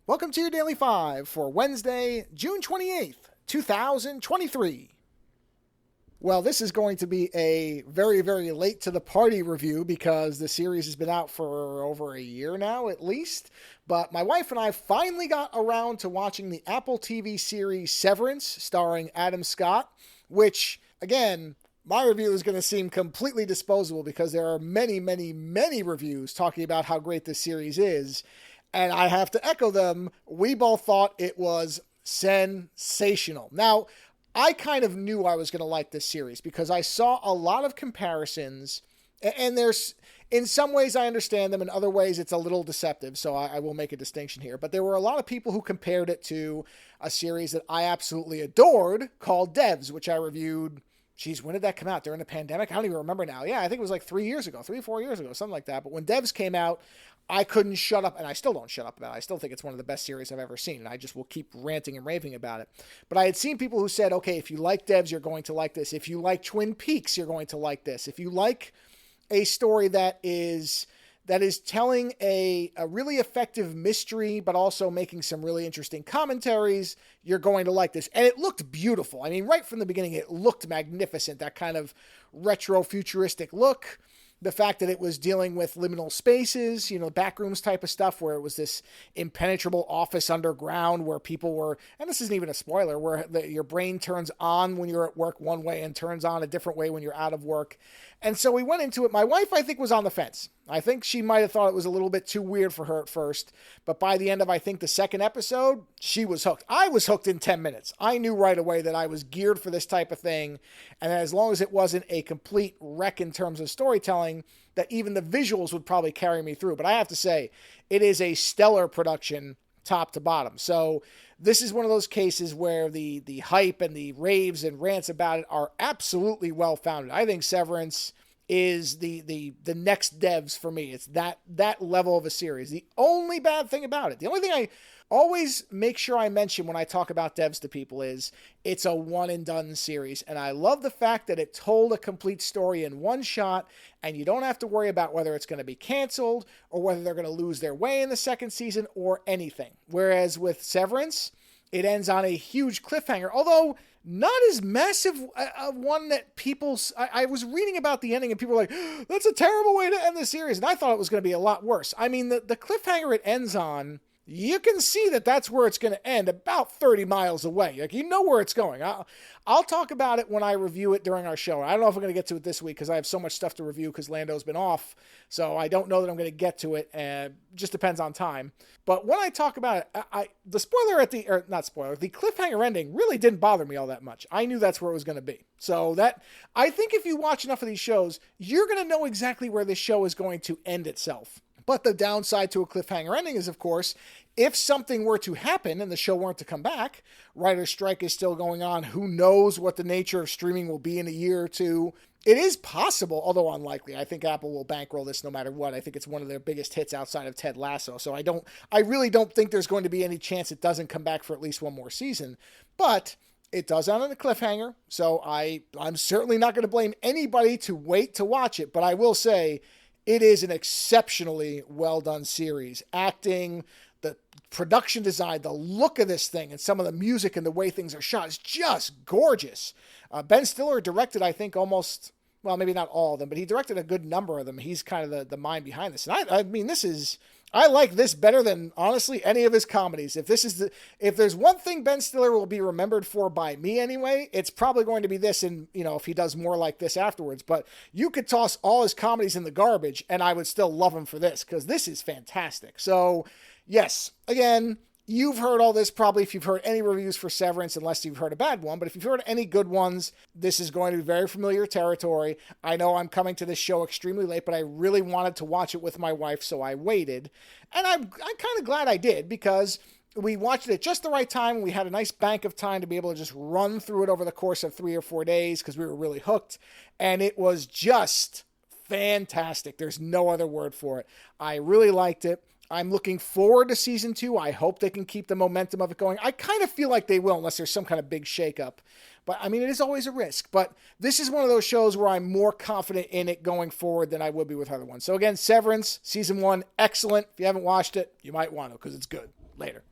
Welcome to your Daily 5 for Wednesday, June 28th, 2023. Well, this is going to be a very, very late to the party review because the series has been out for over a year now, at least. But my wife and I finally got around to watching the Apple TV series Severance, starring Adam Scott, which, again, my review is going to seem completely disposable because there are many, many, many reviews talking about how great this series is. And I have to echo them. We both thought it was sensational. Now, I kind of knew I was going to like this series because I saw a lot of comparisons. And there's, in some ways I understand them. In other ways it's a little deceptive. So I will make a distinction here. But there were a lot of people who compared it to a series that I absolutely adored called Devs, which I reviewed. Geez, when did that come out? During the pandemic? I don't even remember now. Yeah, I think it was like 4 years ago, something like that. But when Devs came out, I couldn't shut up, and I still don't shut up about it. I still think it's one of the best series I've ever seen, and I just will keep ranting and raving about it. But I had seen people who said, okay, if you like Devs, you're going to like this. If you like Twin Peaks, you're going to like this. If you like a story that is telling a really effective mystery, but also making some really interesting commentaries, you're going to like this. And it looked beautiful. I mean, right from the beginning, it looked magnificent, that kind of retro futuristic look. The fact that it was dealing with liminal spaces, backrooms type of stuff, where it was this impenetrable office underground where people were, and this isn't even a spoiler, where your brain turns on when you're at work one way and turns on a different way when you're out of work. And so we went into it. My wife, I think, was on the fence. I think she might have thought it was a little bit too weird for her at first. But by the end of, I think, the second episode, she was hooked. I was hooked in 10 minutes. I knew right away that I was geared for this type of thing. And as long as it wasn't a complete wreck in terms of storytelling, that even the visuals would probably carry me through. But I have to say, it is a stellar production top to bottom. So this is one of those cases where the hype and the raves and rants about it are absolutely well-founded. I think Severance is the next Devs for me. It's that level of a series. The only bad thing about it, the only thing I always make sure I mention when I talk about Devs to people is it's a one and done series. And I love the fact that it told a complete story in one shot, and you don't have to worry about whether it's going to be canceled or whether they're going to lose their way in the second season or anything. Whereas with Severance, it ends on a huge cliffhanger, although not as massive a one that people... I was reading about the ending and people were like, that's a terrible way to end the series. And I thought it was going to be a lot worse. I mean, the cliffhanger it ends on, you can see that that's where it's going to end, about 30 miles away. Like, you know where it's going. I'll talk about it when I review it during our show. I don't know if I'm going to get to it this week because I have so much stuff to review because Lando's been off. So I don't know that I'm going to get to it. Just depends on time. But when I talk about it, the cliffhanger ending really didn't bother me all that much. I knew that's where it was going to be. So I think if you watch enough of these shows, you're going to know exactly where this show is going to end itself. But the downside to a cliffhanger ending is, of course, if something were to happen and the show weren't to come back, writer's strike is still going on. Who knows what the nature of streaming will be in a year or two? It is possible, although unlikely. I think Apple will bankroll this no matter what. I think it's one of their biggest hits outside of Ted Lasso. So I really don't think there's going to be any chance it doesn't come back for at least one more season. But it does end on a cliffhanger. So I'm certainly not going to blame anybody to wait to watch it. But I will say, it is an exceptionally well-done series. Acting, the production design, the look of this thing, and some of the music and the way things are shot is just gorgeous. Ben Stiller directed, I think, almost, well, maybe not all of them, but he directed a good number of them. He's kind of the mind behind this. And I mean, I like this better than, honestly, any of his comedies. If there's one thing Ben Stiller will be remembered for by me anyway, it's probably going to be this, and, if he does more like this afterwards. But you could toss all his comedies in the garbage, and I would still love him for this, because this is fantastic. So, yes, again, you've heard all this probably if you've heard any reviews for Severance, unless you've heard a bad one. But if you've heard any good ones, this is going to be very familiar territory. I know I'm coming to this show extremely late, but I really wanted to watch it with my wife, so I waited. And I'm kind of glad I did, because we watched it at just the right time. We had a nice bank of time to be able to just run through it over the course of 3 or 4 days because we were really hooked. And it was just fantastic. There's no other word for it. I really liked it. I'm looking forward to season 2. I hope they can keep the momentum of it going. I kind of feel like they will, unless there's some kind of big shakeup. But I mean, it is always a risk. But this is one of those shows where I'm more confident in it going forward than I would be with other ones. So again, Severance, season 1, excellent. If you haven't watched it, you might want to because it's good. Later.